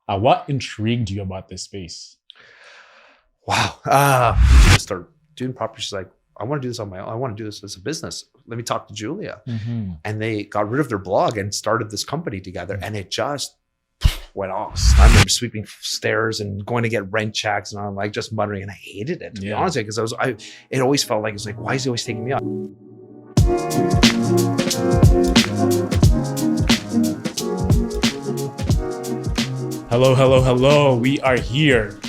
What intrigued you about this space? Wow. Just start doing property. She's like, I want to do this on my own. I want to do this as a business. Let me talk to Julia. And they got rid of their blog and started this company together. And it just went off. I remember sweeping stairs and going to get rent checks, and I'm like just muttering, and I hated it, to be honest, because it always felt like, it's like, why is he always taking me out? Hello. We are here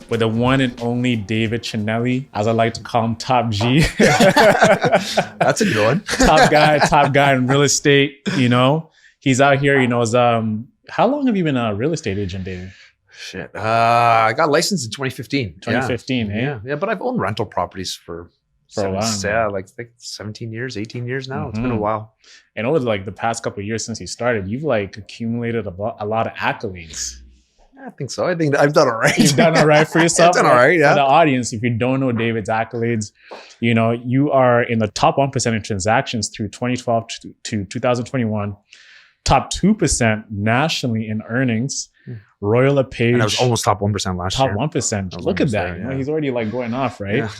with the one and only David Cinelli, as I like to call him, Top G. That's a good one. top guy in real estate. You know, he's out here. You know, how long have you been a real estate agent, David? Shit. I got licensed in 2015. 2015, Yeah, but I've owned rental properties for a while. Yeah, like 17 years, 18 years now. It's been a while. And over like the past couple of years since you started, you've like accumulated a lot of accolades. I think so. I think I've done all right. You've done all right for yourself. I've done all right, yeah. For the audience, if you don't know David's accolades, you know, you are in the top 1% in transactions through 2012 to 2021, top 2% nationally in earnings. Royal LePage. And I was almost top 1% last year. Top 1%. Look at that. There, you know, he's already like going off, right?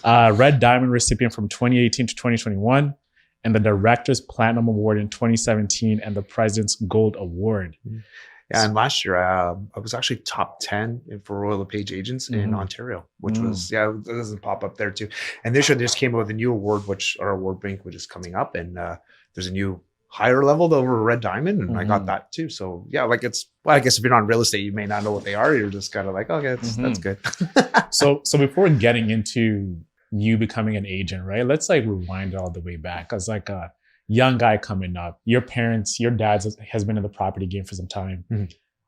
Yeah. Red Diamond recipient from 2018 to 2021, and the Director's Platinum Award in 2017, and the President's Gold Award. Yeah, and last year I was actually top 10 for Royal LePage agents in Ontario, which was, it doesn't pop up there too. And this year they just came out with a new award, our award bank, which is coming up, and there's a new higher level over Red Diamond, and I got that too. So yeah, like I guess if you're not in real estate, you may not know what they are. You're just kind of like, okay, that's good. So before getting into you becoming an agent, right? Let's like rewind all the way back. As like a young guy coming up, your dad has been in the property game for some time.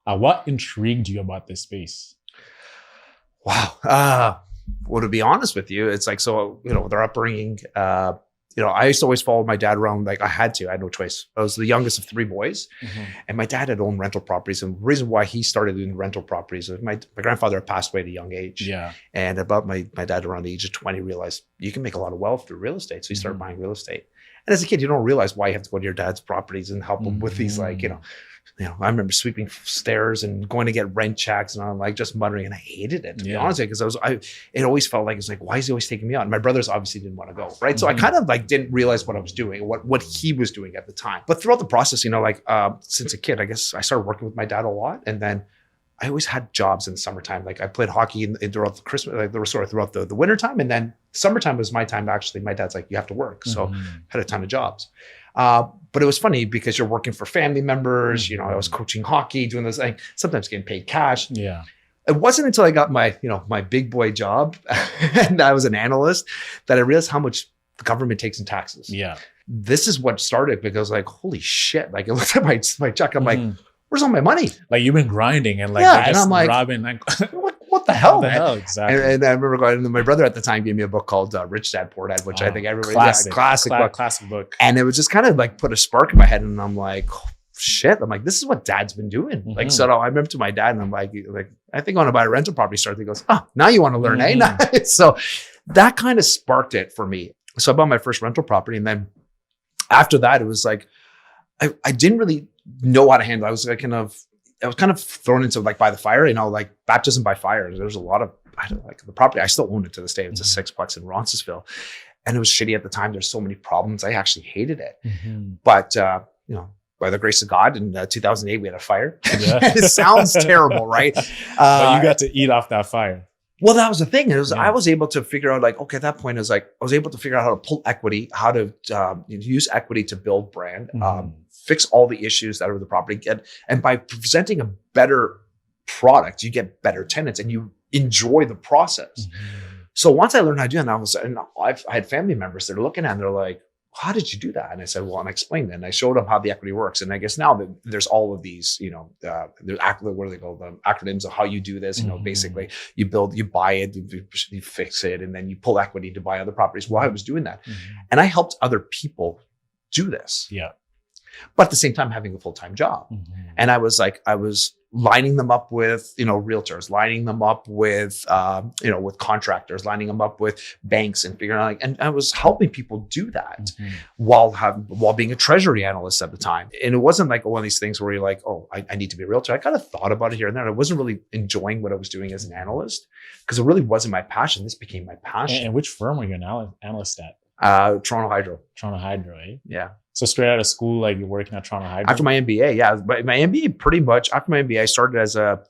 What intrigued you about this space? Wow. Well, to be honest with you, it's like, so, you know, their upbringing, I used to always follow my dad around. Like I had no choice. I was the youngest of three boys, and my dad had owned rental properties. And the reason why he started doing rental properties was my grandfather had passed away at a young age. Yeah. And about my dad around the age of 20 realized you can make a lot of wealth through real estate. So he started buying real estate. And as a kid, you don't realize why you have to go to your dad's properties and help him with these, like, I remember sweeping stairs and going to get rent checks, and I'm like just muttering, and I hated it, to be honest, because it always felt like, it's like, why is he always taking me out? And my brothers obviously didn't want to go, right? So I kind of like didn't realize what I was doing, what he was doing at the time. But throughout the process, since a kid, I guess I started working with my dad a lot, and then I always had jobs in the summertime. Like I played hockey throughout the Christmas, throughout the wintertime, and then summertime was my time. Actually, my dad's like, you have to work, so I had a ton of jobs. But it was funny because you're working for family members. I was coaching hockey, doing this, like sometimes getting paid cash. Yeah. It wasn't until I got my big boy job and I was an analyst that I realized how much the government takes in taxes. Yeah. This is what started, because like, holy shit! Like I looked at my check, I'm like, where's all my money? Like you've been grinding and like, and I'm like, robbing, like what the hell? What the hell, exactly. And I remember going, and my brother at the time gave me a book called Rich Dad Poor Dad, which I think everybody, classic book. And it was just kind of like put a spark in my head, and I'm like, oh, shit. I'm like, this is what Dad's been doing. Like, so I remember to my dad, and I'm like, I think I want to buy a rental property. He goes, oh, now you want to learn, eh? So that kind of sparked it for me. So I bought my first rental property, and then after that, it was like I didn't really know how to handle it. I was kind of thrown into like by the fire, like baptism by fire. There's a lot of, the property. I still own it to this day. It's a 6-plex in Roncesvalles, and it was shitty at the time. There's so many problems. I actually hated it. But, by the grace of God, in 2008, we had a fire. Yeah. It sounds terrible, right? But you got to eat off that fire. Well, that was the thing. I was able to figure out, like, okay, at that point, I was able to figure out how to pull equity, how to use equity to build brand, fix all the issues that are with the property. And by presenting a better product, you get better tenants and you enjoy the process. So once I learned how to do that, and I had family members that are looking at it, and they're like, how did you do that? And I said, well, and I explained it, and I showed them how the equity works. And I guess now that there's all of these, there's what do they call them? Acronyms of how you do this. Basically you buy it, you fix it, and then you pull equity to buy other properties. Well, I was doing that, and I helped other people do this. Yeah. but at the same time having a full-time job. And I was lining them up with, realtors, lining them up with, with contractors, lining them up with banks and figuring out, and I was helping people do that while being a treasury analyst at the time. And it wasn't like one of these things where you're like, oh, I need to be a realtor. I kind of thought about it here and there. I wasn't really enjoying what I was doing as an analyst because it really wasn't my passion. This became my passion. And which firm were you an analyst at? Toronto Hydro. Toronto Hydro, eh? Yeah. So straight out of school, like you're working at Toronto Hydro? After my MBA, yeah. But my MBA pretty much, after my MBA, I started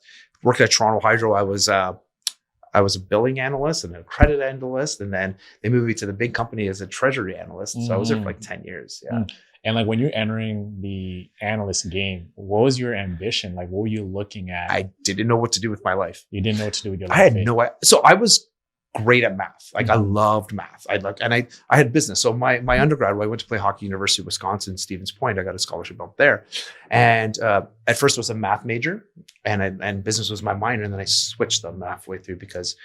working at Toronto Hydro. I was a billing analyst and a credit analyst. And then they moved me to the big company as a treasury analyst. So I was there for like 10 years. Yeah. And like when you're entering the analyst game, what was your ambition? Like what were you looking at? I didn't know what to do with my life. You didn't know what to do with your life? I had no idea. So I was great at math. Like I loved math. I had business. So my undergrad, when I went to play hockey, University of Wisconsin, Stevens Point, I got a scholarship out there. And at first it was a math major and business was my minor. And then I switched them halfway through because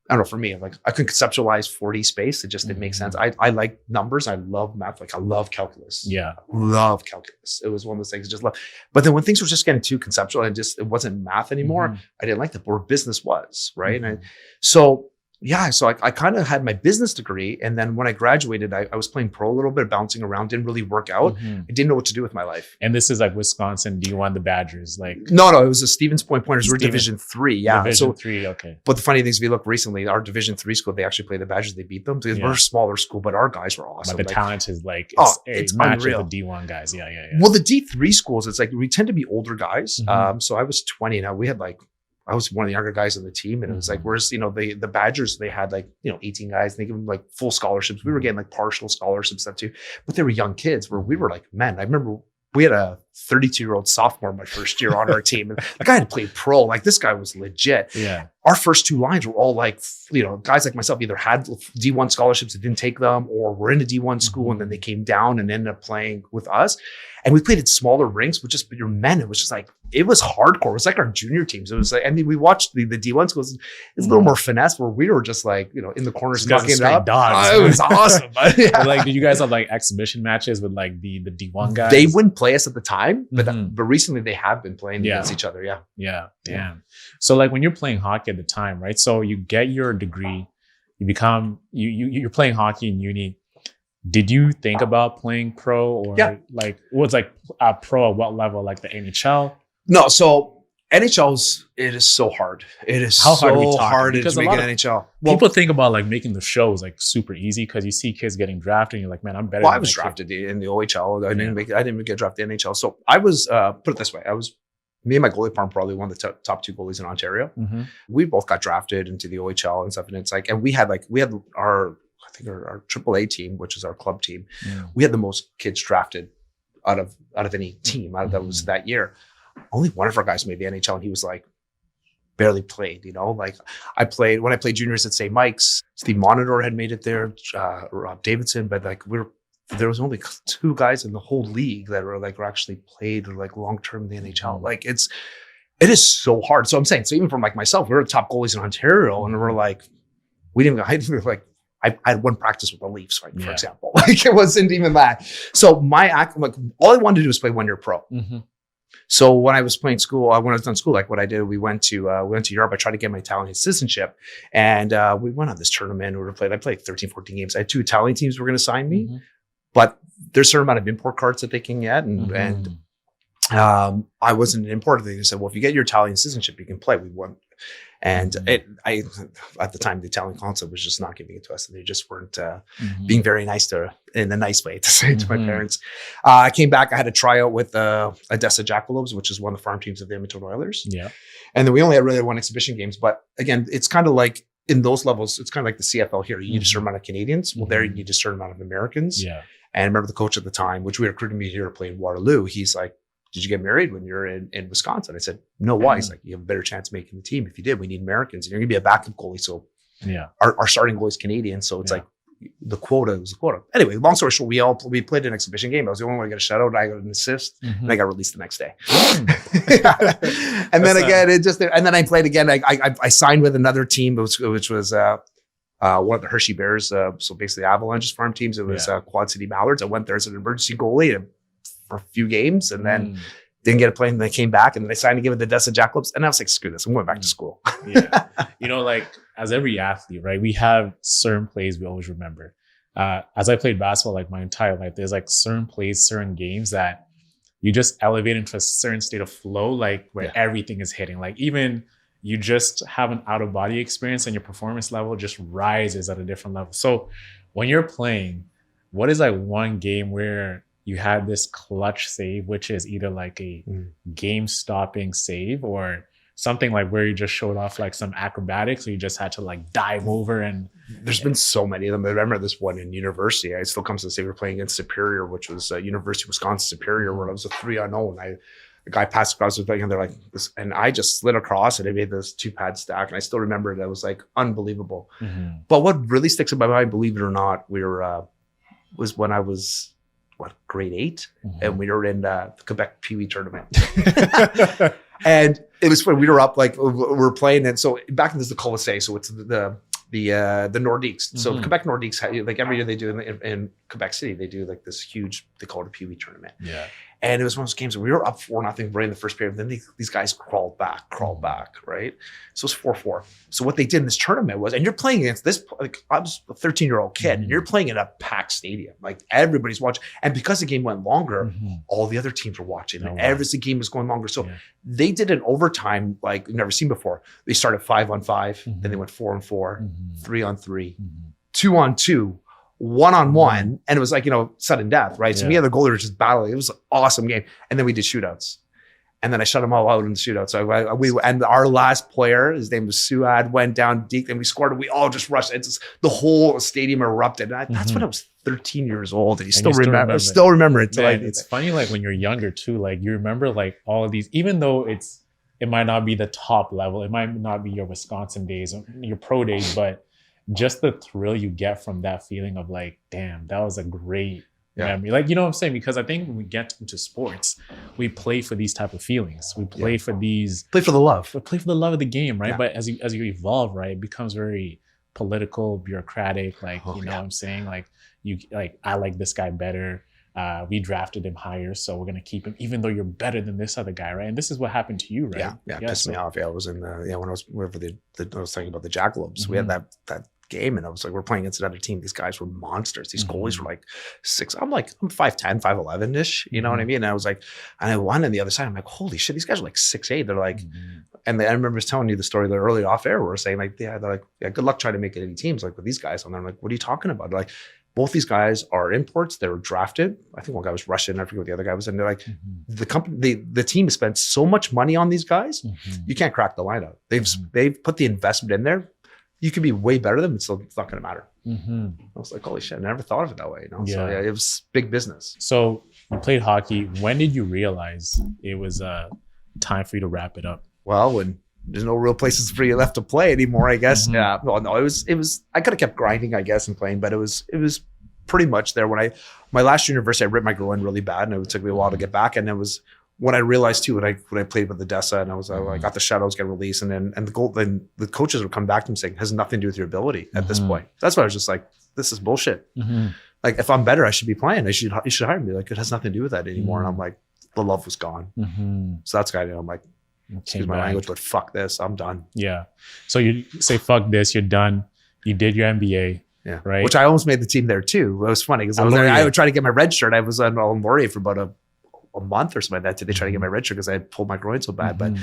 I don't know, for me, I couldn't conceptualize 4D space. It just didn't make sense. I like numbers. I love math. Like I love calculus. Yeah. Love calculus. It was one of those things I just love. But then when things were just getting too conceptual and it wasn't math anymore, I didn't like that. But where business was, right? And so I kind of had my business degree. And then when I graduated, I was playing pro a little bit, bouncing around, didn't really work out. I didn't know what to do with my life. And this is like Wisconsin. Do you want the Badgers? Like No, it was a Stevens Point Pointers. We're Division 3. Yeah. Division 3, okay. But the funny thing is, if you look recently, our Division 3 school, they actually played the Badgers. They beat them. Because we're a smaller school, but our guys were awesome. But the talent is it's unreal. The D1 guys. Yeah. Well, the D3 schools, it's like we tend to be older guys. So I was 20 now. We had I was one of the younger guys on the team. And it was like, whereas, the Badgers, they had 18 guys, and they give them full scholarships. We were getting partial scholarships, stuff too. But they were young kids where we were men. I remember we had a 32-year-old sophomore my first year on our team. And the guy had played pro. This guy was legit. Yeah. Our first two lines were all guys like myself either had D1 scholarships that didn't take them or were in a D1 school and then they came down and ended up playing with us. And we played in smaller rinks with just your men. It was just it was hardcore. It was like our junior teams. It was we watched the D1 schools. It's a little more finesse where we were just in the corners knocking it up. Dogs. It was awesome. Did you guys have exhibition matches with the D1 guys? They wouldn't play us at the time, but recently they have been playing against each other. Yeah. Yeah. Damn. So when you're playing hockey at the time, right? So you get your degree, you become, you're playing hockey in uni. Did you think about playing pro or what's pro at what level? Like the NHL? No. So NHL it is so hard. It is How hard are we so talking? hard Because to make an NHL. People think about making the shows super easy because you see kids getting drafted and you're like, man, I'm better. Well, I was drafted in the OHL. I didn't get drafted in the NHL. So I was put it this way. Me and my goalie partner probably one of the top two goalies in Ontario. We both got drafted into the OHL and stuff. And it's and we had our AAA team, which is our club team. We had the most kids drafted out of any team that was that year. Only one of our guys made the NHL, and he was barely played. I played when I played juniors at St. Mike's. Steve Monitor had made it there, Rob Davidson, but there was only two guys in the whole league that were actually played long term in the NHL. It is so hard. So I'm saying, so even for myself, we were the top goalies in Ontario, and we're I had one practice with the Leafs, for example. It wasn't even that. So all I wanted to do was play 1 year pro. So when I was playing school, when I was done school, what I did, we went to Europe. I tried to get my Italian citizenship, and we went on this tournament. I played 13, 14 games. I had two Italian teams were going to sign me, but there's a certain amount of import cards that they can get, and I wasn't an importer. They said, well, if you get your Italian citizenship, you can play. We won. And at the time, the Italian consulate was just not giving it to us. And they just weren't being very nice in a nice way to say to my parents. I came back. I had a tryout with Odessa Jackalobes, which is one of the farm teams of the Edmonton Oilers. Yeah. And then we only had really one exhibition games. But again, it's kind of in those levels, it's kind of like the CFL here. You need a certain amount of Canadians. Well, there you need a certain amount of Americans. Yeah. And I remember the coach at the time, which we recruited me here to play in Waterloo. He's like, did you get married when you're in Wisconsin? I said, no, why? He's like, you have a better chance of making the team. If you did, we need Americans. And you're going to be a backup goalie. So our starting goalie is Canadian. So it's the quota was the quota. Anyway, long story short, we played an exhibition game. I was the only one to get a shutout. I got an assist and I got released the next day. And then again, and then I played again. I signed with another team, which was one of the Hershey Bears. So basically Avalanche's farm teams. It was Quad City Mallards. I went there as an emergency goalie and for a few games, and then didn't get a play, and they came back and they signed to give it the Dessa Jackalopes. And I was like, screw this, I'm going back to school. Yeah. Like as every athlete, right, we have certain plays we always remember. As I played basketball like my entire life, there's like certain plays, certain games that you just elevate into a certain state of flow, like where everything is hitting. Like even you just have an out of body experience and your performance level just rises at a different level. So when you're playing, what is like one game where you had this clutch save, which is either like a game stopping save or something like where you just showed off like some acrobatics, or you just had to like dive over? And there's been so many of them. I remember this one in university. It still comes to the same. We were playing against Superior, which was University of Wisconsin Superior, where I was a 3-0. The guy passed across the thing, and they're like this, and I just slid across and I made this 2-pad stack. And I still remember it. It was like unbelievable. But what really sticks in my mind, believe it or not, was when I was grade 8, and we were in the Quebec Pee Wee tournament. And it was when we were up, like we were playing. And so back in this, the Colisée, so it's the Nordiques. So Quebec Nordiques, like every year they do in Quebec City, they do like this huge, they call it a Pee Wee tournament. Yeah. And it was one of those games where we were up 4-0 right in the first period. Then these guys crawled back, right? So it was 4-4. So what they did in this tournament was, and you're playing against this, like I was a 13-year-old kid, and you're playing in a packed stadium. Like everybody's watching. And because the game went longer, all the other teams were watching. And every game was going longer. So they did an overtime like you've never seen before. They started 5-on-5, then they went 4-on-4, 3-on-3, 2-on-2. 1-on-1, and it was like, sudden death, right? So me and the goalie were just battling. It was an awesome game. And then we did shootouts. And then I shut them all out in the shootout. So and our last player, his name was Suad, went down deep, and we scored, and we all just rushed. The whole stadium erupted. And that's when I was 13 years old, and you still remember it. Man, it's funny, like when you're younger too, like you remember like all of these, even though it might not be the top level, it might not be your Wisconsin days or your pro days, but just the thrill you get from that feeling of like, damn, that was a great memory. Like, you know what I'm saying? Because I think when we get into sports, we play for these type of feelings. We play for these. Play for the love. We play for the love of the game, right? Yeah. But as you evolve, right, it becomes very political, bureaucratic. Like, you know what I'm saying? Like, I like this guy better. We drafted him higher, so we're gonna keep him, even though you're better than this other guy, right? And this is what happened to you, right? Yeah, pissed me off. Yeah, I was in when I was wherever I was talking about the Jackalopes. We had that game, and I was like, we're playing against another team. These guys were monsters. These goalies were like 6. I'm 5'10", 5'11" ish. You know what I mean? And I was like, and I won on the other side. I'm like, holy shit, these guys are like 6'8". They're like, and I remember telling you the story early off air. We were saying like, they're like, good luck trying to make it any teams like with these guys. And I'm like, what are you talking about? They're like, both these guys are imports. They were drafted. I think one guy was Russian. I forget what the other guy was. And they're like, the company, the team has spent so much money on these guys, you can't crack the lineup. They've put the investment in there. You could be way better than them, so it's not going to matter. I was like, holy shit, I never thought of it that way. So it was big business. So you played hockey. When did you realize it was time for you to wrap it up? Well, when there's no real places for you left to play anymore, I guess. Yeah. Well, no, it was. I could have kept grinding, I guess, and playing, but it was pretty much there. When my last year university, I ripped my groin really bad, and it took me a while to get back. And it was when I realized too, when I played with the Dessa, and I got the shadows get released, and the coaches would come back to me saying, it has nothing to do with your ability at this point. That's why I was just like, this is bullshit. Like if I'm better, I should be playing. You should hire me. Like it has nothing to do with that anymore. And I'm like, the love was gone. So that's kind of, I'm like, excuse my language, but fuck this, I'm done. Yeah. So you say, fuck this, you're done. You did your MBA. Yeah. Right. Which I almost made the team there too. It was funny because I would try to get my red shirt. I was on Laurier for about a month or something like that. They tried to get my red shirt because I had pulled my groin so bad. But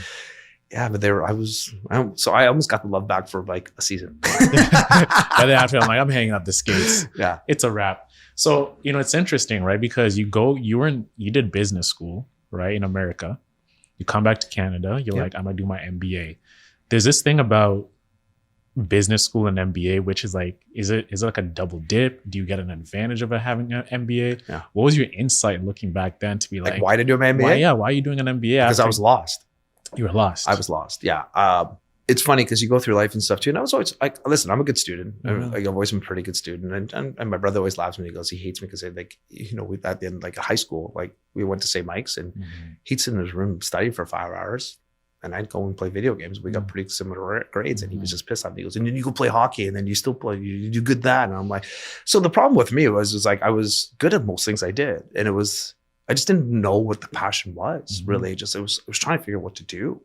yeah, but so I almost got the love back for like a season. And then after I'm like, I'm hanging up the skates. Yeah. It's a wrap. So, it's interesting, right? Because you did business school, right? In America. You come back to Canada. You're like, I'm going to do my MBA. There's this thing about business school and MBA, which is like, is it like a double dip? Do you get an advantage of having an MBA? Yeah. What was your insight looking back then to be like why did you do an MBA? Why are you doing an MBA? Because I was lost. You were lost. I was lost. Yeah. It's funny because you go through life and stuff too. And I was always like, listen, I'm a good student. I've always been a pretty good student. And my brother always laughs when he goes, he hates me because like, we at the end, like high school, like we went to St. Mike's and he'd sit in his room study for 5 hours. And I'd go and play video games. We got pretty similar grades. And he was just pissed at me. He goes, and then you go play hockey and then you still play, you do good at that. And I'm like, so the problem with me was like, I was good at most things I did. And I just didn't know what the passion was really. Just I was trying to figure out what to do.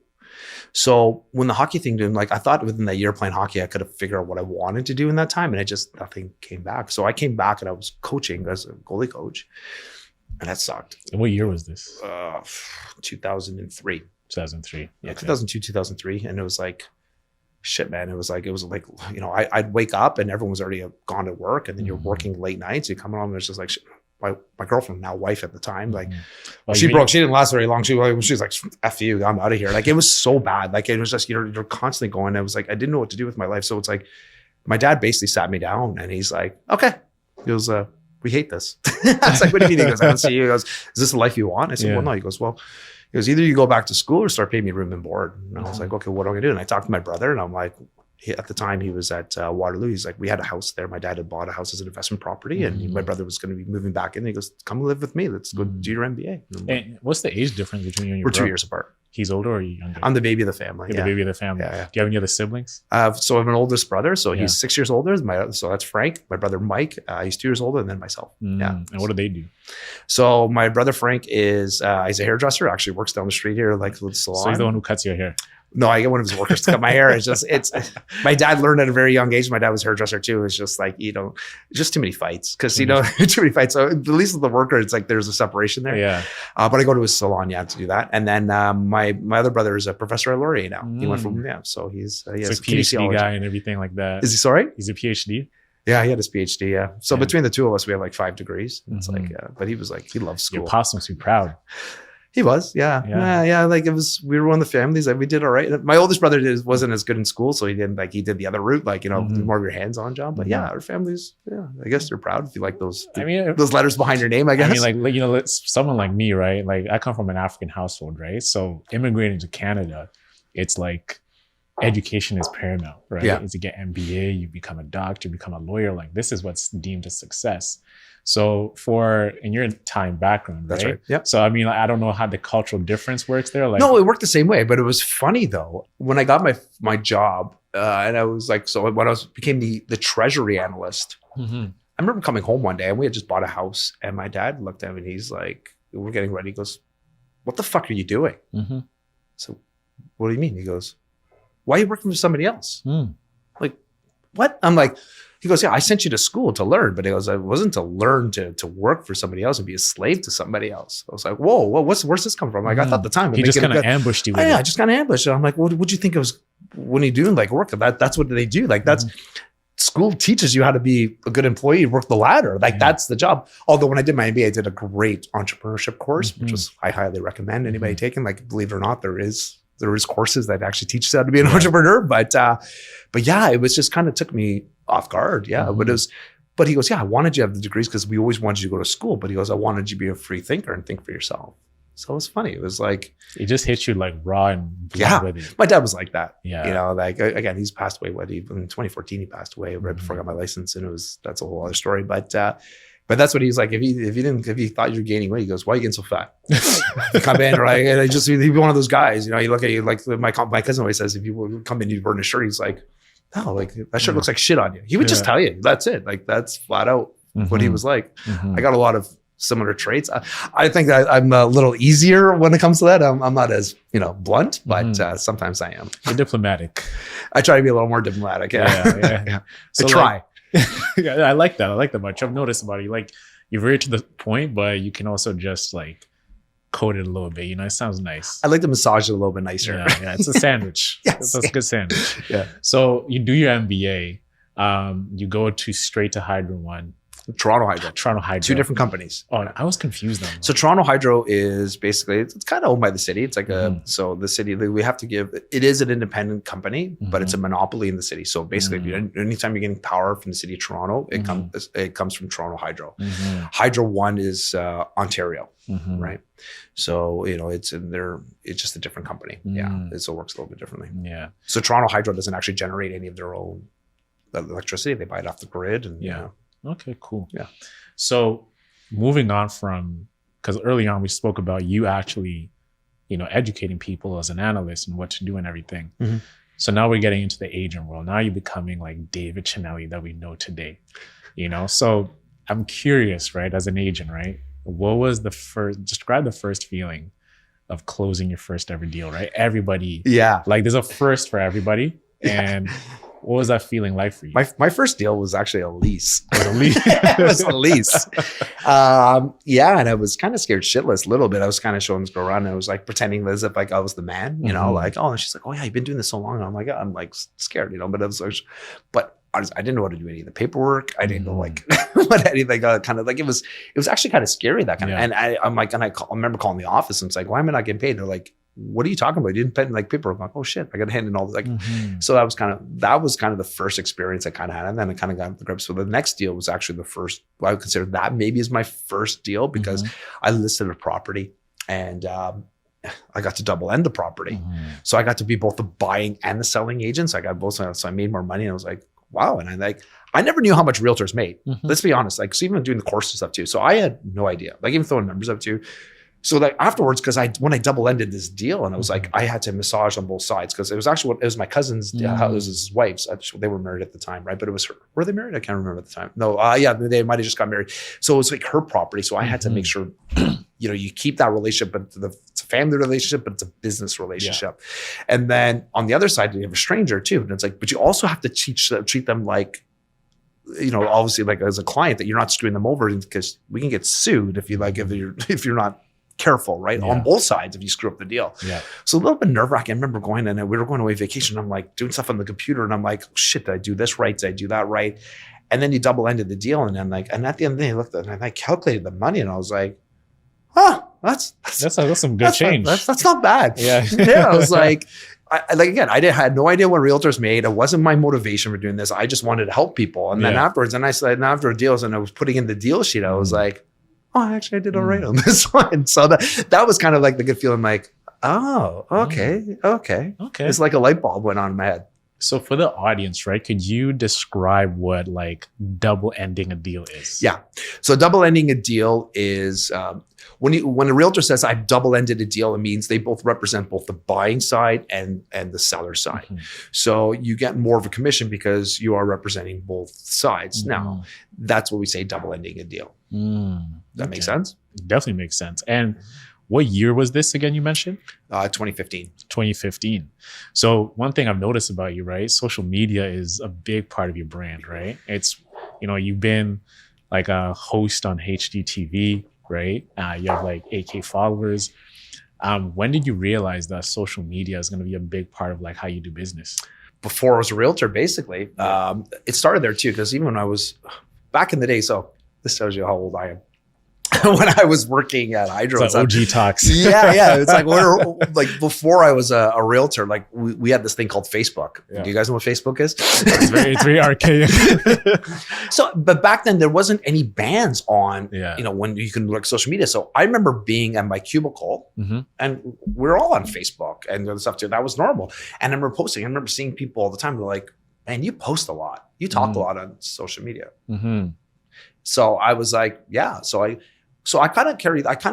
So when the hockey thing didn't, like, I thought within that year playing hockey, I could have figured out what I wanted to do in that time, and nothing came back. So I came back and I was coaching as a goalie coach, and that sucked. And what year was this? 2003. 2003. Yeah, 2002, 2003, and it was like, shit, man. It was like, you know, I'd wake up and everyone was already gone to work, and then you're working late nights. You come home and it's just like, shit. My girlfriend, now wife at the time, like she didn't last very long. She was like, F you, I'm out of here. Like, it was so bad. Like, it was just, you're constantly going. I was like, I didn't know what to do with my life. So it's like, my dad basically sat me down and he's like, okay. He goes, we hate this. I was like, what do you mean? He goes, I don't see you. He goes, is this the life you want? I said, well, no. He goes, either you go back to school or start paying me room and board. And I was like, okay, what am I gonna do? And I talked to my brother, and I'm like, at the time he was at Waterloo. He's like, we had a house there. My dad had bought a house as an investment property, and my brother was going to be moving back in. And he goes, come live with me. Let's go do your MBA. And what's the age difference between you and your We're brother? 2 years apart. He's older or are you younger? I'm the baby of the family. You're the baby of the family. Yeah. Do you have any other siblings? So I have an oldest brother. So he's 6 years older. So that's Frank. My brother Mike, he's 2 years older, and then myself. Yeah. And what do they do? So my brother Frank is he's a hairdresser. Actually works down the street here, like the salon. So he's the one who cuts your hair. No, I get one of his workers to cut my hair. It's my dad learned at a very young age. My dad was a hairdresser too. It's just like, you know, just too many fights because, you know, too many fights. So at least with the worker, it's like there's a separation there. Yeah. But I go to his salon, to do that. And then my other brother is a professor at Laurier now. He went from, so he's a PhD guy and everything like that. Is he, sorry? He's a PhD? Yeah, he had his PhD, yeah. So between the two of us, we have like 5 degrees. It's like, but he was like, he loves school. Your pops must be proud. He was, yeah. Like we were one of the families that we did all right. My oldest brother wasn't as good in school, so he did the other route, like, you know, more of your hands-on job. But yeah, our families, I guess they're proud if you like those. Those letters behind your name, I guess. I mean, like, you know, someone like me, right? Like, I come from an African household, right? So immigrating to Canada, it's like education is paramount, right? Yeah. Is to get MBA, you become a doctor, become a lawyer. Like, this is what's deemed a success. So in your time background, right? That's right. Yep. So, I mean, I don't know how the cultural difference works there. Like, no, it worked the same way, but it was funny though. When I got my job, and I was like, so when I became the treasury analyst, I remember coming home one day and we had just bought a house, and my dad looked at me and he's like, we're getting ready. He goes, what the fuck are you doing? So, what do you mean? He goes, why are you working for somebody else? Like, what? I'm like, he goes, yeah, I sent you to school to learn, but he goes, it wasn't to learn to work for somebody else and be a slave to somebody else. I was like, whoa, where's this come from? Like, I thought the time. He just kind of ambushed you. I just kind of ambushed. And I'm like, what'd you think it was when you doing like work? That's what they do. Like, that's school teaches you how to be a good employee, work the ladder. Like, that's the job. Although when I did my MBA, I did a great entrepreneurship course, which I highly recommend anybody taking. Like, believe it or not, there is courses that actually teach you how to be an entrepreneur. But yeah, it was just kind of took me off guard. Yeah. But he goes, yeah, I wanted you to have the degrees because we always wanted you to go to school. But he goes, I wanted you to be a free thinker and think for yourself. So it was funny. It was like, it just hit you like raw and blunt with it. My dad was like that. Yeah. You know, like, again, he's passed away. In 2014, he passed away right before I got my license. And that's a whole other story. But that's what he's like. If he thought you were gaining weight, he goes, why are you getting so fat? Come in, right? And he'd be one of those guys, you know, you look at you, like my cousin always says, if you come in, you burn a shirt, he's like, no, like that shirt looks like shit on you. He would just tell you, that's it. Like, that's flat out what he was like. I got a lot of similar traits. I think that I'm a little easier when it comes to that. I'm not as, you know, blunt, but sometimes I am. You're diplomatic. I try to be a little more diplomatic. Yeah. So I try. I like that. I like that much. I've noticed about you. Like, you're very to the point, but you can also just like code it a little bit. You know, it sounds nice. I like to massage it a little bit nicer. Yeah, it's a sandwich. Yes. That's a good sandwich. Yeah. So you do your MBA. You go straight to Hydro One. Toronto Hydro. 2 different companies. Oh, I was confused then. So Toronto Hydro is basically, it's kind of owned by the city. It's like so the city, we have to give, it is an independent company, but it's a monopoly in the city. So basically, anytime you're getting power from the city of Toronto, it comes from Toronto Hydro. Hydro One is Ontario, right? So, you know, it's just a different company. Yeah. It still works a little bit differently. Yeah. So Toronto Hydro doesn't actually generate any of their own electricity. They buy it off the grid and, you know. Okay, cool. Yeah. So moving on because early on we spoke about you actually, you know, educating people as an analyst and what to do and everything. So now we're getting into the agent world. Now you're becoming like David Cinelli that we know today, you know? So I'm curious, right? As an agent, right? What was describe the first feeling of closing your first ever deal, right? Everybody, Yeah. like there's a first for everybody. And what was that feeling like for you? My first deal was actually a lease. It was a lease. It was a lease. Yeah, and I was kind of scared shitless a little bit. I was kind of showing this girl around, and I was like pretending as if like I was the man, you know, like, oh, and she's like, oh yeah, you've been doing this so long. And I'm like scared, you know, but I didn't know how to do any of the paperwork. I didn't know like what anything. Kind of like it was actually kind of scary, that kind of. And I'm like, I remember calling the office and it's like, why am I not getting paid? They're like, what are you talking about? You didn't pay like paperwork. I'm like, oh shit, I got to hand in all this. Like, so that was kind of the first experience I kind of had, and then I kind of got the grips. So the next deal was actually the first. I would consider that maybe is my first deal because I listed a property and I got to double end the property. So I got to be both the buying and the selling agent. So I got both. So I made more money, and I was like, wow. And I never knew how much realtors made. Let's be honest. Like, so even doing the course and stuff too. So I had no idea. Like even throwing numbers up too. So like afterwards, because when I double ended this deal, and I was like, I had to massage on both sides because it was my cousin's, it was his wife's. They were married at the time, right? But it was her. Were they married? I can't remember at the time. No, yeah, they might have just got married. So it was like her property. So I had to make sure, you know, you keep that relationship, but it's a family relationship, but it's a business relationship. Yeah. And then on the other side, you have a stranger too, and it's like, but you also have to treat them like, you know, obviously like as a client, that you're not screwing them over, because we can get sued if you're not careful, right? On both sides if you screw up the deal. Yeah. So a little bit nerve-wracking. I remember going, and we were going away vacation. I'm like doing stuff on the computer, and I'm like, oh, shit, did I do this right? Did I do that right? And then you double ended the deal, and I'm like, and at the end of the day, I looked at it and I calculated the money, and I was like, that's some good change. That's not bad. Yeah. Yeah. I was like, I had no idea what realtors made. It wasn't my motivation for doing this. I just wanted to help people. And then afterwards, and I said, after deals, and I was putting in the deal sheet, I was like, oh, actually I did all right on this one. So that was kind of like the good feeling, like, oh, okay. It's like a light bulb went on in my head. So for the audience, right, could you describe what like double ending a deal is? Yeah. So double ending a deal is when a realtor says I've double ended a deal, it means they both represent both the buying side and the seller side. So you get more of a commission because you are representing both sides. Now, that's what we say double ending a deal. That makes sense? Definitely makes sense. And what year was this again you mentioned? 2015. 2015. So one thing I've noticed about you, right? Social media is a big part of your brand, right? It's, you know, you've been like a host on HGTV, right? You have like 8K followers. When did you realize that social media is going to be a big part of like how you do business? Before I was a realtor, basically. It started there too, because even when I was back in the day, so this tells you how old I am. When I was working at Hydro. It's like OG talks. Yeah. It's like, like before I was a realtor, like we had this thing called Facebook. Yeah. Do you guys know what Facebook is? It's very archaic. So, but back then there wasn't any bans on, you know, when you can look social media. So I remember being at my cubicle and we're all on Facebook and other stuff too. That was normal. And I remember posting. I remember seeing people all the time. They're like, man, you post a lot. You talk a lot on social media. So I was like, yeah. So I kind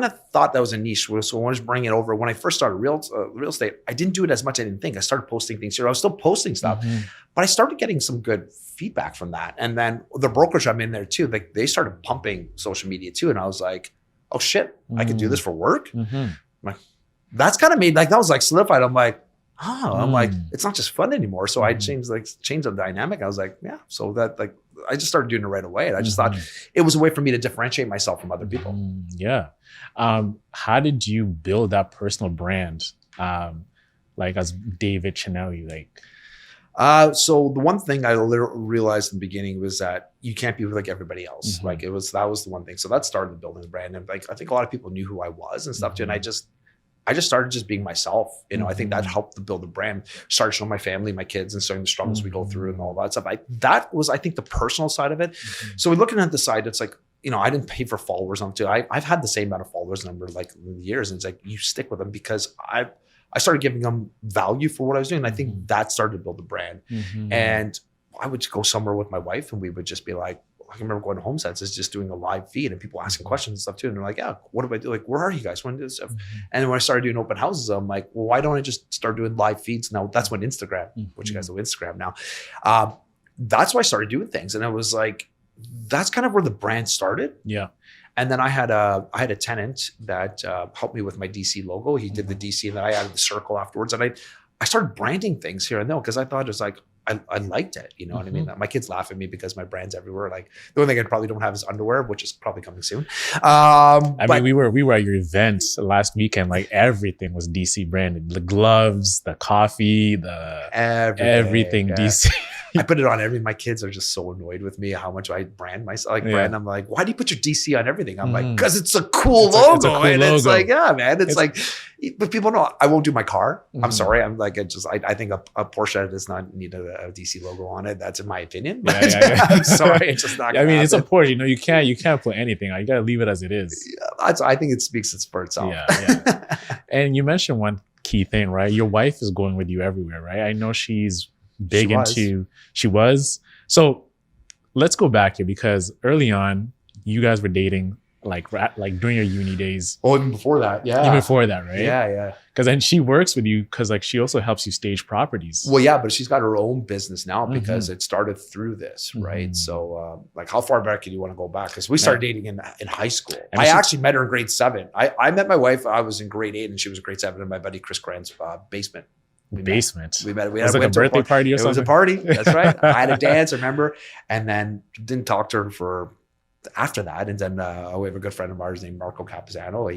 of thought that was a niche. So when I was bringing it over, when I first started real estate, I didn't do it as much. I didn't think. I started posting things here. I was still posting stuff, but I started getting some good feedback from that. And then the brokerage I'm in there too, like they started pumping social media too. And I was like, oh shit, I could do this for work. Like, that's kind of made, like, that was like solidified. I'm like, I'm like, it's not just fun anymore. So I changed the dynamic. I was like, yeah. So that like, I just started doing it right away. And I just thought it was a way for me to differentiate myself from other people. Yeah. How did you build that personal brand? Like as David Cinelli, like? So the one thing I realized in the beginning was that you can't be like everybody else. Like that was the one thing. So that started building the brand. And like, I think a lot of people knew who I was and stuff too. And I just started just being myself. You know, I think that helped to build the brand, started showing my family, my kids, and showing the struggles we go through and all that stuff. That was, I think, the personal side of it. So we're looking at the side, it's like, you know, I didn't pay for followers on too. I've had the same amount of followers number like in years. And it's like, you stick with them because I started giving them value for what I was doing. And I think that started to build the brand. And I would go somewhere with my wife and we would just be like, I can remember going to home sets, is just doing a live feed and people asking questions and stuff too. And they're like, yeah, what do I do? Like, where are you guys? When do this stuff? And then when I started doing open houses, I'm like, well, why don't I just start doing live feeds? Now that's when Instagram, which you guys know Instagram now. That's why I started doing things. And it was like, that's kind of where the brand started. Yeah. And then I had a tenant that helped me with my DC logo. He did the DC, and then I added the circle afterwards. And I started branding things here and there because I thought it was like, I liked it. You know what I mean? My kids laugh at me because my brand's everywhere. Like the only thing I probably don't have is underwear, which is probably coming soon. I mean, we were at your events last weekend. Like everything was DC branded. The gloves, the coffee, the everything DC. I put it on everything. My kids are just so annoyed with me how much I brand myself. Like brand, I'm like, why do you put your DC on everything? I'm like, because it's a cool logo. It's a cool logo. It's like, yeah, man. It's like, but people know I won't do my car. I'm sorry. I'm like, I think a Porsche does not need a DC logo on it. That's in my opinion. I'm sorry. It's just not. I mean, it's a Porsche. You know, you can't put anything on. You got to leave it as it is. Yeah, I think it speaks for itself. Yeah. And you mentioned one key thing, right? Your wife is going with you everywhere, right? I know she's big she was. So let's go back here because early on you guys were dating like during your uni days. Oh, even before that. Yeah. Even before that, right? Yeah. Because then she works with you because like she also helps you stage properties. Well, yeah, but she's got her own business now because it started through this, right? So like how far back do you want to go back? Because we started dating in high school. I actually met her in grade 7. I met my wife, I was in grade 8 and she was in grade 7 in my buddy Chris Grant's basement. We met. We had like a birthday party or something? It was a party. That's right. I had a dance, remember? And then didn't talk to her for after that. And then we have a good friend of ours named Marco Capizano.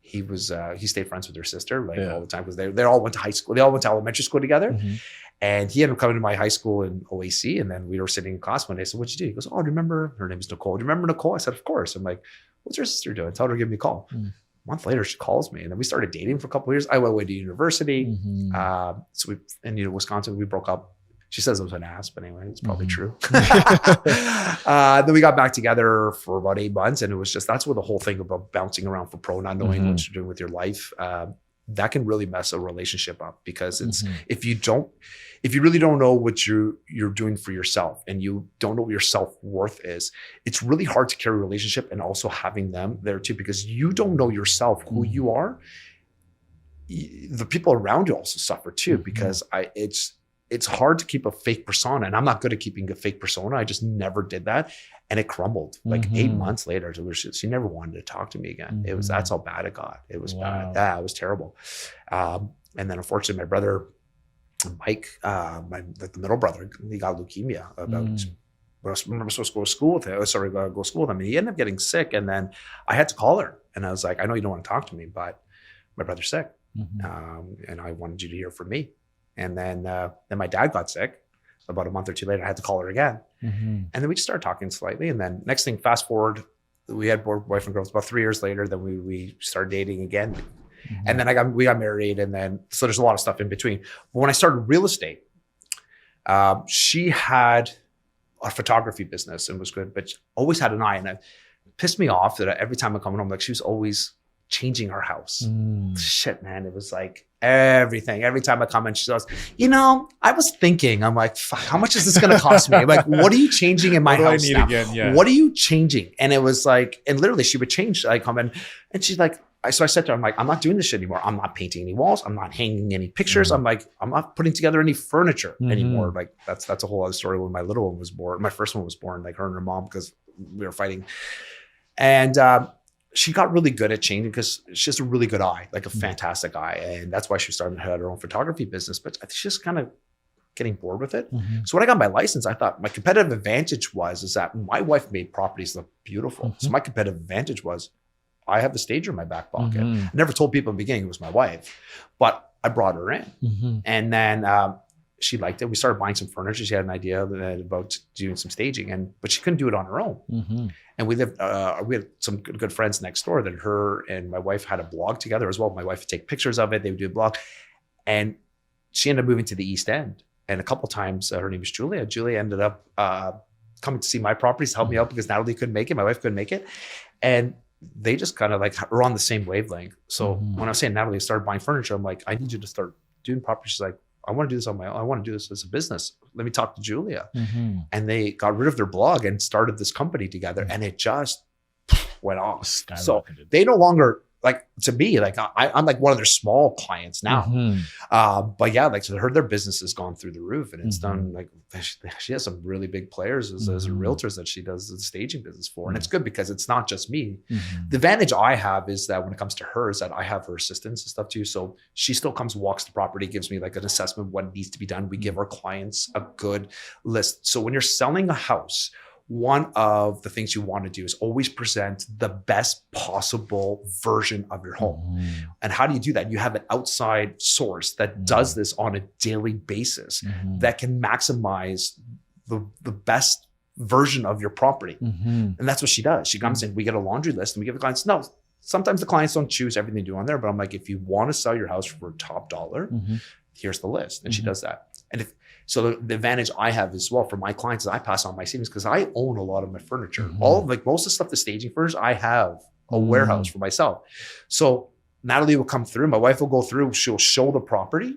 He stayed friends with her sister all the time because they all went to high school. They all went to elementary school together. And he ended up coming to my high school in OAC. And then we were sitting in class one day. I said, what'd you do? He goes, oh, do you remember? Her name is Nicole. Do you remember Nicole? I said, of course. I'm like, what's your sister doing? Tell her to give me a call. A month later, she calls me, and then we started dating for a couple of years. I went away to university. So in Wisconsin, we broke up. She says I was an ass, but anyway, it's probably true. Then we got back together for about 8 months, and it was just, that's where the whole thing about bouncing around for pro, not knowing what you're doing with your life, that can really mess a relationship up because it's, if you really don't know what you're doing for yourself and you don't know what your self-worth is, it's really hard to carry a relationship and also having them there too, because you don't know yourself, who you are. The people around you also suffer too, because it's hard to keep a fake persona, and I'm not good at keeping a fake persona. I just never did that. And it crumbled like 8 months later. She never wanted to talk to me again. That's how bad it got. It was bad. Yeah, it was terrible. And then unfortunately my brother, Mike, the middle brother, he got leukemia about, I was supposed to go to school with him. Go to school with him. And he ended up getting sick. And then I had to call her. And I was like, I know you don't want to talk to me, but my brother's sick. And I wanted you to hear from me. And then my dad got sick. About a month or two later, I had to call her again. And then we just started talking slightly. And then next thing, fast forward, we had boyfriend and girls. About 3 years later, then we started dating again. And then we got married. And then, so there's a lot of stuff in between. But when I started real estate, she had a photography business and was good, but always had an eye. And it pissed me off that every time I come home, like she was always changing our house. Shit, man. It was like everything. Every time I come in, she goes, I was thinking, I'm like, fuck, how much is this going to cost me? Like, what are you changing in my house now? What are you changing? And it was like, and literally she would change. I come in and she's like, so I said to her, I'm like, I'm not doing this shit anymore. I'm not painting any walls. I'm not hanging any pictures. I'm like, I'm not putting together any furniture anymore. Like that's a whole other story. When my little one was born, my first one was born, like her and her mom, because we were fighting. And, she got really good at changing because she has a really good eye, like a fantastic eye. And that's why she started her own photography business. But I think she's kind of getting bored with it. So when I got my license, I thought my competitive advantage is that my wife made properties look beautiful. So my competitive advantage was I have the stager in my back pocket. I never told people in the beginning it was my wife, but I brought her in. And then she liked it. We started buying some furniture. She had an idea about doing some staging, but she couldn't do it on her own. And we had some good friends next door that her and my wife had a blog together as well. My wife would take pictures of it. They would do a blog. And she ended up moving to the East End. And a couple of times, her name is Julia. Julia ended up coming to see my properties, help me out because Natalie couldn't make it. My wife couldn't make it. And they just kind of like were on the same wavelength. So when I was saying Natalie started buying furniture, I'm like, I need you to start doing properties. She's like, I want to do this on my own. I want to do this as a business. Let me talk to Julia. And they got rid of their blog and started this company together. And it just went off. So they no longer like to me, like I'm like one of their small clients now. But yeah, like so their business has gone through the roof, and it's done like she has some really big players as realtors that she does the staging business for. And it's good because it's not just me. The advantage I have is that when it comes to her is that I have her assistants and stuff too. So she still comes, walks the property, gives me like an assessment of what needs to be done. We give our clients a good list. So when you're selling a house, one of the things you want to do is always present the best possible version of your home. And how do you do that? You have an outside source that does this on a daily basis that can maximize the best version of your property. And that's what she does. She comes in, we get a laundry list, and we give the clients, no, sometimes the clients don't choose everything to do on there, but I'm like, if you want to sell your house for top dollar, here's the list. And she does that. And so the advantage I have as well for my clients is I pass on my savings because I own a lot of my furniture. All like most of the stuff, the staging furniture, I have a warehouse for myself. So Natalie will come through. My wife will go through. She'll show the property,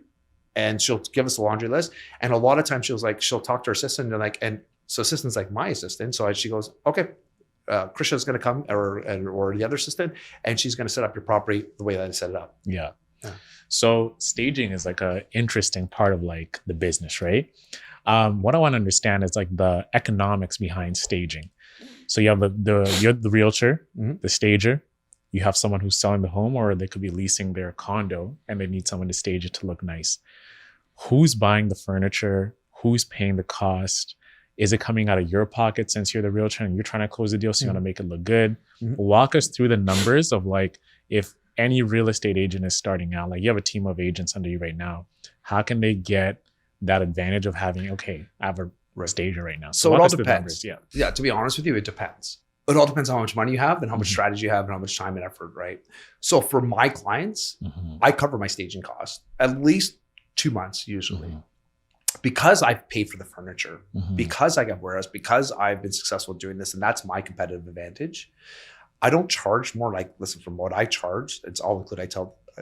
and she'll give us a laundry list. And a lot of times she'll talk to her assistant and so assistant's like my assistant. So she goes, okay, Krisha's going to come or the other assistant, and she's going to set up your property the way that I set it up. Yeah. So staging is like a interesting part of like the business, right? What I want to understand is like the economics behind staging. So you have you're the realtor, the stager, you have someone who's selling the home, or they could be leasing their condo and they need someone to stage it to look nice. Who's buying the furniture? Who's paying the cost? Is it coming out of your pocket since you're the realtor and you're trying to close the deal, so you want to make it look good? Walk us through the numbers of like, if any real estate agent is starting out, like you have a team of agents under you right now, how can they get that advantage of having, okay, I have a stager right now? So it all depends. Yeah, to be honest with you, it depends. It all depends on how much money you have and how much strategy you have and how much time and effort, right? So for my clients, I cover my staging costs at least 2 months usually. Because I've paid for the furniture, because I got warehouse, because I've been successful doing this, and that's my competitive advantage. I don't charge more. Like, listen, from what I charge, it's all included.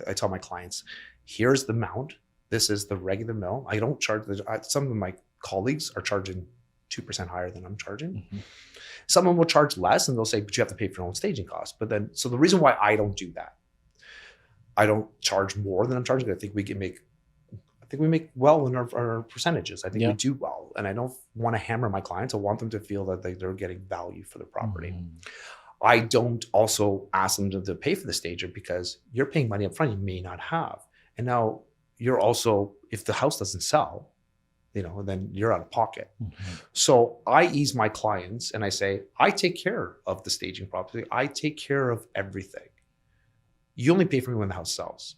I tell my clients, here's the amount. This is the regular mill. I don't charge. Some of my colleagues are charging 2% higher than I'm charging. Some of them will charge less, and they'll say, but you have to pay for your own staging costs. But then, so the reason why I don't do that, I don't charge more than I'm charging. I think we make well in our percentages. I think we do well. And I don't want to hammer my clients. I want them to feel that they're getting value for their property. I don't also ask them to pay for the stager because you're paying money up front you may not have. And now you're also, if the house doesn't sell, then you're out of pocket. So I ease my clients and I say, I take care of the staging property. I take care of everything. You only pay for me when the house sells,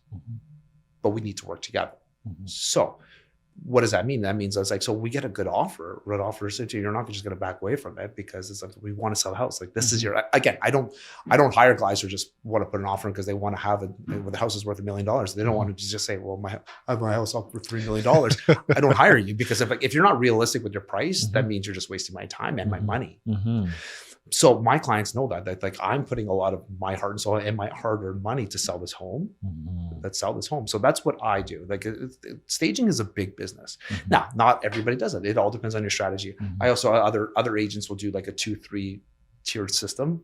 but we need to work together. So what does that mean? That means I was like, so we get a good offer. What offer is it to you? You're not just going to back away from it because it's like, we want to sell a house. Like this is your, again, I don't hire guys who just want to put an offer in because they want to have it when the house is worth $1 million. They don't want to just say, well, I have my house up for $3 million. I don't hire you because if you're not realistic with your price, that means you're just wasting my time and my money. So my clients know that like I'm putting a lot of my heart and soul and my hard-earned money to sell this home. So that's what I do. Like staging is a big business. Now, not everybody does it. It all depends on your strategy. I also, other agents will do like a 2-3 tiered system.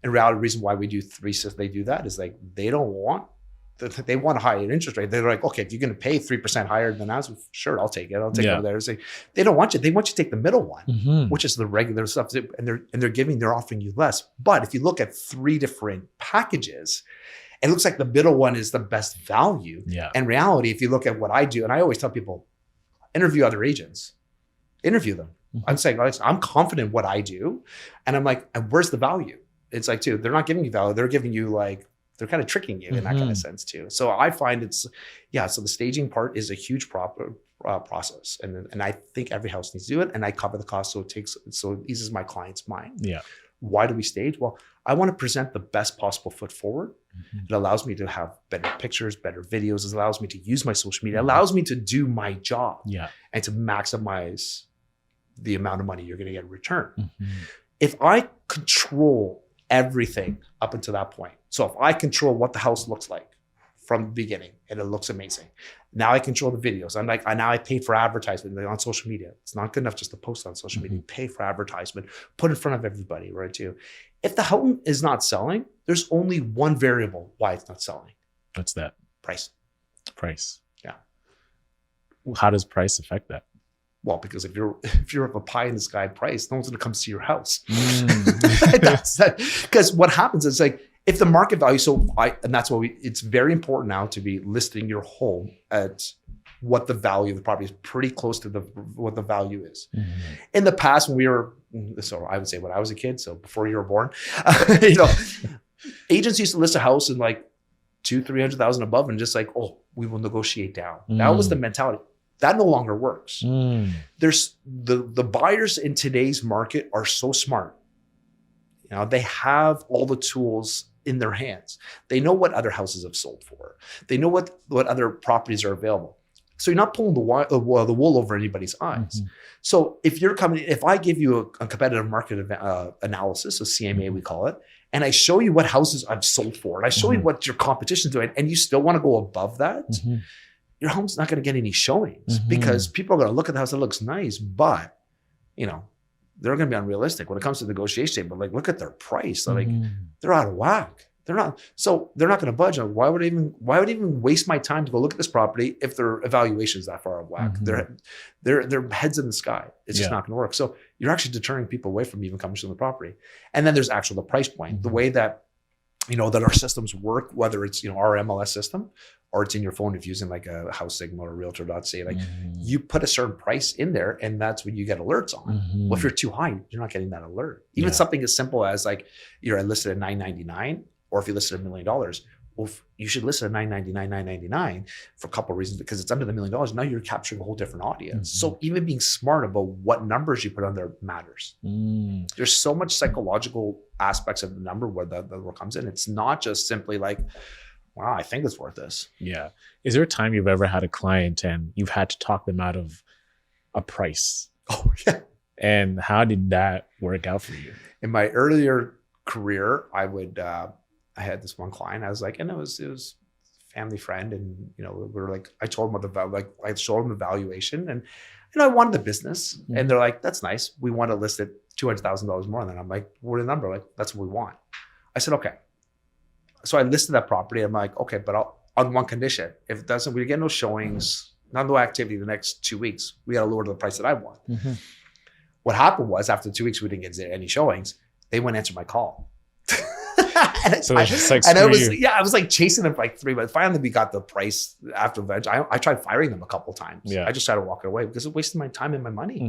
In reality, the reason why we do 3 systems, they do that is like, they want a higher interest rate. They're like, okay, if you're going to pay 3% higher than us, sure, I'll take it. I'll take it over there. It's like, they don't want you. They want you to take the middle one, which is the regular stuff. And they're offering you less. But if you look at 3 different packages, it looks like the middle one is the best value. In reality, if you look at what I do, and I always tell people, interview other agents, interview them. I'm saying, I'm confident in what I do. And I'm like, and where's the value? It's like, too, they're not giving you value. They're giving you like, they're kind of tricking you in that kind of sense too. So I find so the staging part is a huge process. And I think every house needs to do it. And I cover the cost. So it eases my client's mind. Why do we stage? Well, I want to present the best possible foot forward. It allows me to have better pictures, better videos. It allows me to use my social media. It allows me to do my job and to maximize the amount of money you're going to get in return. If I control everything up until that point. So if I control what the house looks like from the beginning and it looks amazing, now I control the videos. Now I pay for advertisement on social media. It's not good enough just to post on social media. Pay for advertisement, put in front of everybody, right? Too. If the home is not selling, there's only one variable why it's not selling. What's that? Price. Price. Yeah. How does price affect that? Well, because if you're of a pie in the sky price, no one's going to come see your house. Mm. Because what happens is like if the market value, and that's why it's very important now to be listing your home at what the value of the property is, pretty close to what the value is. Mm-hmm. In the past, when I would say when I was a kid, so before you were born, agents used to list a house in like 200,000-300,000 above, and just like, oh, we will negotiate down. That was the mentality. That no longer works. There's the buyers in today's market are so smart. They have all the tools in their hands. They know what other houses have sold for. They know what other properties are available. So you're not pulling the wool over anybody's eyes. Mm-hmm. So if I give you a competitive market analysis, a CMA we call it, and I show you what houses I've sold for, and I show you what your competition's doing, and you still want to go above that, your home's not going to get any showings because people are going to look at the house that looks nice, but they're going to be unrealistic when it comes to negotiation. But like, look at their price. They're they're out of whack. They're not going to budge. Why would I even waste my time to go look at this property if their evaluation is that far out of whack? Their heads in the sky. It's just not going to work. So you're actually deterring people away from even coming to the property. And then there's the price point, the way that that our systems work, whether it's our MLS system or it's in your phone if using like a House Signal or Realtor.ca, like you put a certain price in there and that's what you get alerts on. Well, if you're too high, you're not getting that alert. Even something as simple as like you're listed at $999, or if you listed $1 million, well, you should list it at $999 for a couple of reasons, because it's under the $1 million. Now you're capturing a whole different audience. So even being smart about what numbers you put on there matters. There's so much psychological aspects of the number where that comes in. It's not just simply like, wow, I think it's worth this. Yeah. Is there a time you've ever had a client and you've had to talk them out of a price? Oh, yeah. And how did that work out for you? In my earlier career, I had this one client. I was like, and it was a family friend, and we were like, I told him I showed him the valuation, and I wanted the business, and they're like, that's nice. We want to list it $200,000 more. And then I'm like, what a number? Like, that's what we want. I said, okay. So I listed that property. I'm like, okay, but on one condition: if it doesn't, we get no showings, no activity the next 2 weeks, we got to lower to the price that I want. What happened was after 2 weeks, we didn't get any showings. They wouldn't answer my call. So I was like chasing them for like 3 months. Finally, we got the price after veg. I tried firing them a couple of times. Yeah. I just started walking away because it wasted my time and my money.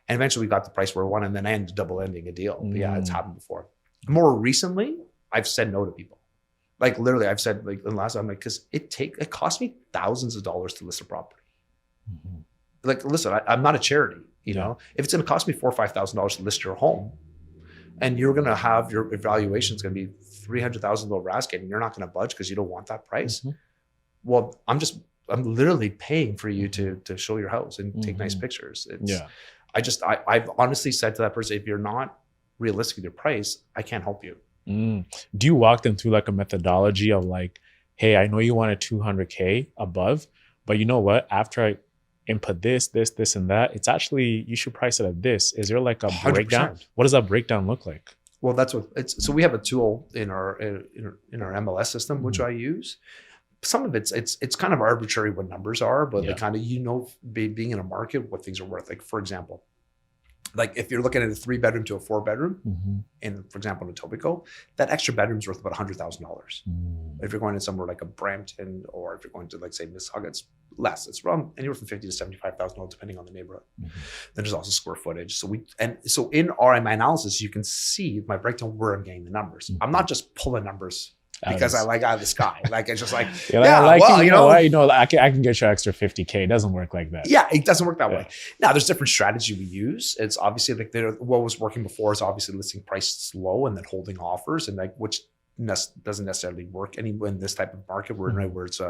And eventually we got the price where we wanted, and then I ended up double ending a deal. Yeah, it's happened before. More recently, I've said no to people. Like literally, I've said like in the last time, like, because it cost me thousands of dollars to list a property. Like, listen, I'm not a charity. If it's going to cost me $4,000 or $5,000 to list your home, and you're going to have your evaluation is going to be $300,000 over asking, and you're not going to budge because you don't want that price. Well, I'm literally paying for you to show your house and take nice pictures. I've honestly said to that person, if you're not realistic with your price, I can't help you. Do you walk them through like a methodology of like, hey, I know you wanted $200K above, but you know what? After I input this, and that, it's actually, you should price it at this. Is there like a 100%. Breakdown? What does that breakdown look like? Well, that's what it's. So we have a tool in our MLS system, which I use. Some of it's kind of arbitrary what numbers are, but they kind of, being in a market, what things are worth. Like, for example, like if you're looking at a 3-bedroom to a 4-bedroom, in, for example, in Etobicoke, that extra bedroom is worth about $100,000. If you're going to somewhere like a Brampton, or if you're going to, like, say, Mississauga, it's less. It's around anywhere from $50,000 to $75,000, depending on the neighborhood. Then there's also square footage. So in my analysis, you can see my breakdown where I'm getting the numbers. I'm not just pulling numbers because I like out of the sky. Like, it's just like, I can get you extra $50K. It doesn't work like that. Yeah, it doesn't work that way. Now, there's different strategy we use. It's obviously like what was working before is obviously listing prices low and then holding offers, and like, which doesn't necessarily work in this type of market where it's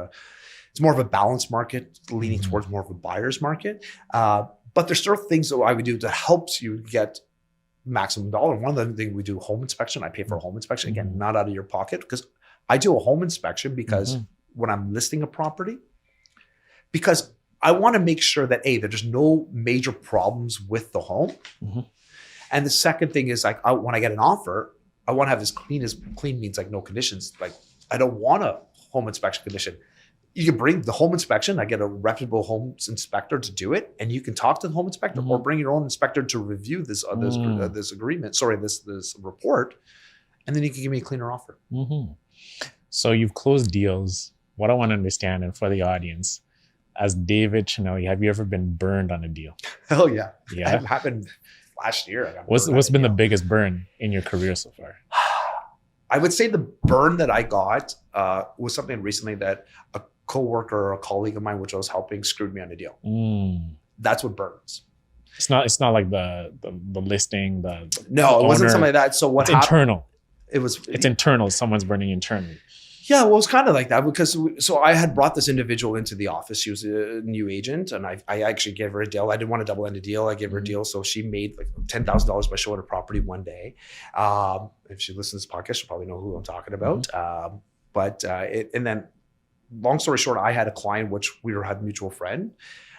more of a balanced market leaning towards more of a buyer's market. But there's still things that I would do that helps you get maximum dollar. One of the things we do, home inspection. I pay for a home inspection, again, not out of your pocket, because I do a home inspection because when I'm listing a property, because I want to make sure that that there's no major problems with the home. And the second thing is, like, when I get an offer, I want to have as clean means like no conditions. Like I don't want a home inspection condition. You can bring the home inspection. I get a reputable home inspector to do it, and you can talk to the home inspector or bring your own inspector to review this agreement. This report, and then you can give me a cleaner offer. So you've closed deals. What I want to understand, and for the audience, as David Cinelli, have you ever been burned on a deal? Hell yeah. Yeah. It happened last year. What's been the biggest burn in your career so far? I would say the burn that I got was something recently that a coworker or a colleague of mine, which I was helping, screwed me on a deal. That's what burns. It's not like the listing, no, it wasn't something like that. So what happened? Internal. It's internal. Someone's burning internally. Yeah, well, it was kind of like that because so I had brought this individual into the office. She was a new agent, and I actually gave her a deal. I didn't want a double-ended deal. I gave her a deal, so she made like $10,000 by showing her property one day. If she listens to this podcast, she'll probably know who I'm talking about. And then, long story short, I had a client which we had a mutual friend,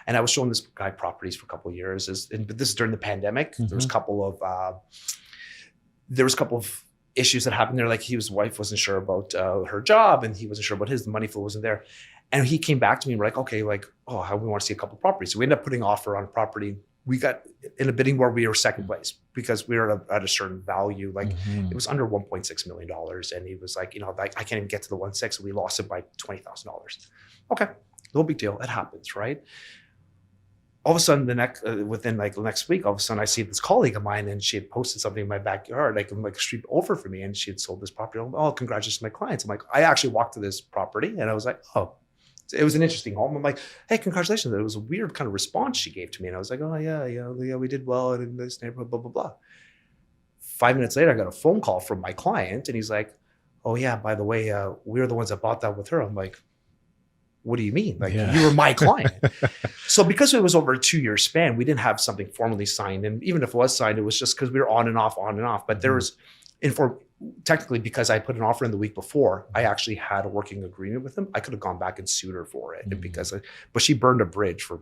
and I was showing this guy properties for a couple of years. But this is during the pandemic. There was a couple of issues that happened there. Like his wife wasn't sure about her job, and he wasn't sure about his. The money flow wasn't there, and he came back to me and we're like, okay, like, oh, how we want to see a couple of properties. So we ended up putting an offer on a property. We got in a bidding war. We were second place because we were at a certain value. Like it was under $1.6 million, and he was like, like I can't even get to the 1.6. So we lost it by $20,000. Okay, no big deal. It happens, right? All of a sudden, within the next week, all of a sudden I see this colleague of mine, and she had posted something in my backyard, like a street over for me, and she had sold this property. Oh, congratulations to my clients. I'm like, I actually walked to this property, and I was like, oh, it was an interesting home. I'm like, hey, congratulations. It was a weird kind of response she gave to me, and I was like, oh yeah, we did well in this neighborhood, blah blah blah. 5 minutes later, I got a phone call from my client, and he's like, oh yeah, by the way, we were the ones that bought that with her. I'm like, what do you mean? Like you were my client. So because it was over a 2-year span, we didn't have something formally signed. And even if it was signed, it was just because we were on and off. But there was, technically, because I put an offer in the week before, I actually had a working agreement with him. I could have gone back and sued her for it. But she burned a bridge for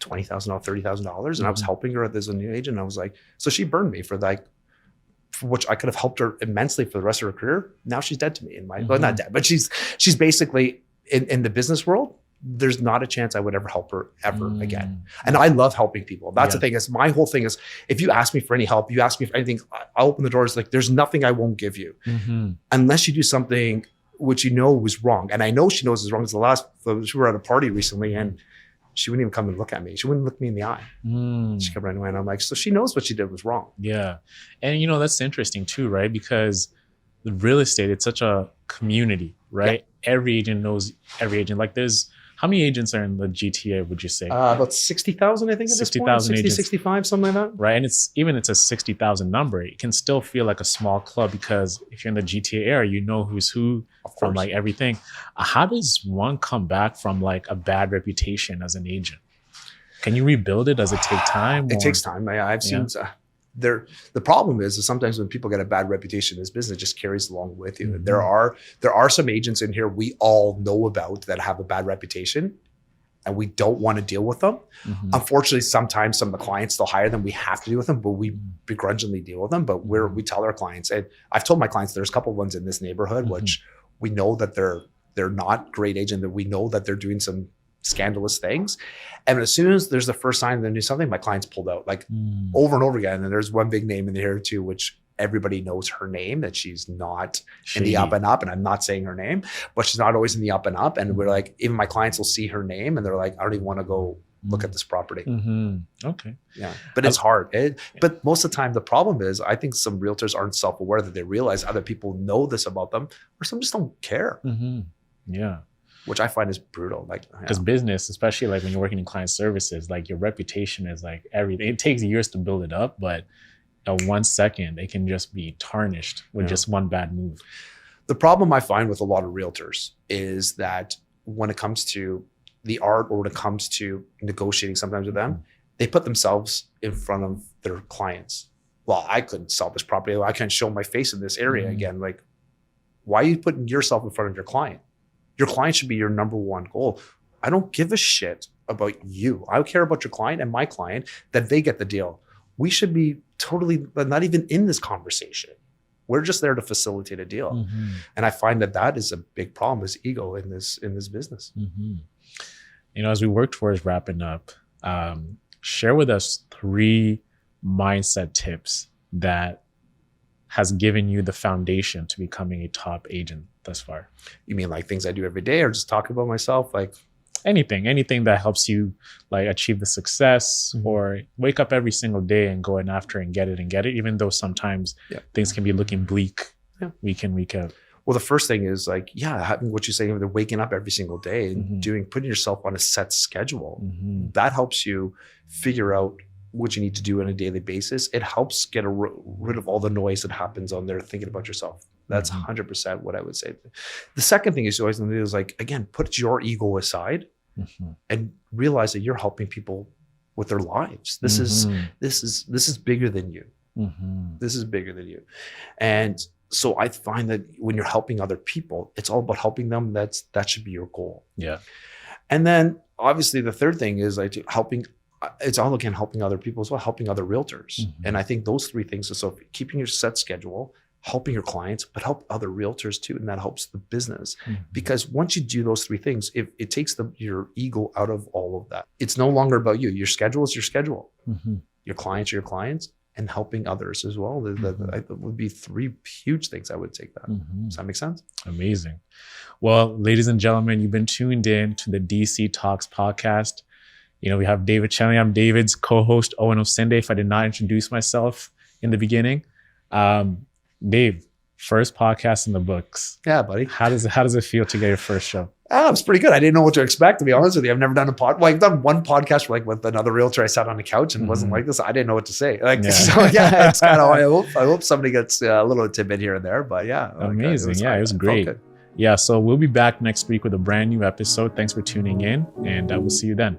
$20,000, $30,000. And I was helping her as a new agent. And I was like, so she burned me for which I could have helped her immensely for the rest of her career. Now she's dead to me. Well, not dead, but she's basically in the business world. There's not a chance I would ever help her ever again. And I love helping people. That's the thing. Is my whole thing is, if you ask me for any help, you ask me for anything, I'll open the doors. Like there's nothing I won't give you unless you do something which was wrong. And I know she knows is wrong. We were at a party recently, and she wouldn't even come and look at me. She wouldn't look me in the eye. She kept running away. And I'm like, so she knows what she did was wrong. Yeah. And that's interesting too, right? Because the real estate, it's such a community, right? Yeah. Every agent knows every agent. Like how many agents are in the GTA, would you say? About 60,000, I think, at this point. 60,000 65, something like that. Right. And it's a 60,000 number. It can still feel like a small club because if you're in the GTA area, you know who's who from like everything. How does one come back from like a bad reputation as an agent? Can you rebuild it? Does it take time? It takes time. I've seen... The problem is sometimes when people get a bad reputation in this business, it just carries along with you. There are some agents in here we all know about that have a bad reputation, and we don't want to deal with them. Unfortunately, sometimes some of the clients still hire them. We have to deal with them, but we begrudgingly deal with them. But we tell our clients, and I've told my clients there's a couple of ones in this neighborhood which we know that they're not great agents, that we know that they're doing some scandalous things. And as soon as there's the first sign they do something, my clients pulled out over and over again. And there's one big name in here too, which everybody knows her name, that she's not in the up and up. And I'm not saying her name, but she's not always in the up and up. And we're like, even my clients will see her name and they're like, I don't even want to go look at this property. Okay. Yeah. But it's hard. But most of the time, the problem is I think some realtors aren't self-aware that they realize other people know this about them, or some just don't care. Yeah. Which I find is brutal. Because business, especially like when you're working in client services, like your reputation is like everything. It takes years to build it up, but in 1 second, it can just be tarnished with just one bad move. The problem I find with a lot of realtors is that when it comes to the art or when it comes to negotiating sometimes with them, they put themselves in front of their clients. Well, I couldn't sell this property. I can't show my face in this area again. Like, why are you putting yourself in front of your client? Your client should be your number one goal. I don't give a shit about you. I care about your client and my client, that they get the deal. We should be totally not even in this conversation. We're just there to facilitate a deal. Mm-hmm. And I find that is a big problem, is ego in this business. Mm-hmm. You know, as we work towards wrapping up, share with us 3 mindset tips that has given you the foundation to becoming a top agent thus far. You mean like things I do every day, or just talk about myself? Like anything that helps you like achieve the success, or wake up every single day and go in after and get it, even though sometimes things can be looking bleak week in, week out. Well, the first thing is like, having what you're saying, they're waking up every single day and putting yourself on a set schedule. That helps you figure out what you need to do on a daily basis. It helps get rid of all the noise that happens on there thinking about yourself. That's 100% what I would say. The second thing is always is like, again, put your ego aside and realize that you're helping people with their lives. This is bigger than you. This is bigger than you. And so I find that when you're helping other people, it's all about helping them. That should be your goal. Yeah. And then obviously the third thing is like helping. It's all again helping other people as well, helping other realtors. And I think those 3 things are so keeping your set schedule, helping your clients, but help other realtors too. And that helps the business. Because once you do those 3 things, it takes your ego out of all of that. It's no longer about you. Your schedule is your schedule. Your clients are your clients, and helping others as well. That would be 3 huge things I would take that. Does that make sense? Amazing. Well, ladies and gentlemen, you've been tuned in to the DC Talks podcast. You know, we have David Cinelli. I'm David's co-host, Owen Osende, if I did not introduce myself in the beginning. Dave, first podcast in the books. Yeah, buddy. How does it feel to get your first show? It was pretty good. I didn't know what to expect, to be honest with you. I've never done I've done one podcast with another realtor. I sat on the couch and wasn't like this. I didn't know what to say. It's kind of, I hope somebody gets a little tidbit here and there, but amazing. It was great. Yeah. So we'll be back next week with a brand new episode. Thanks for tuning in, and we'll see you then.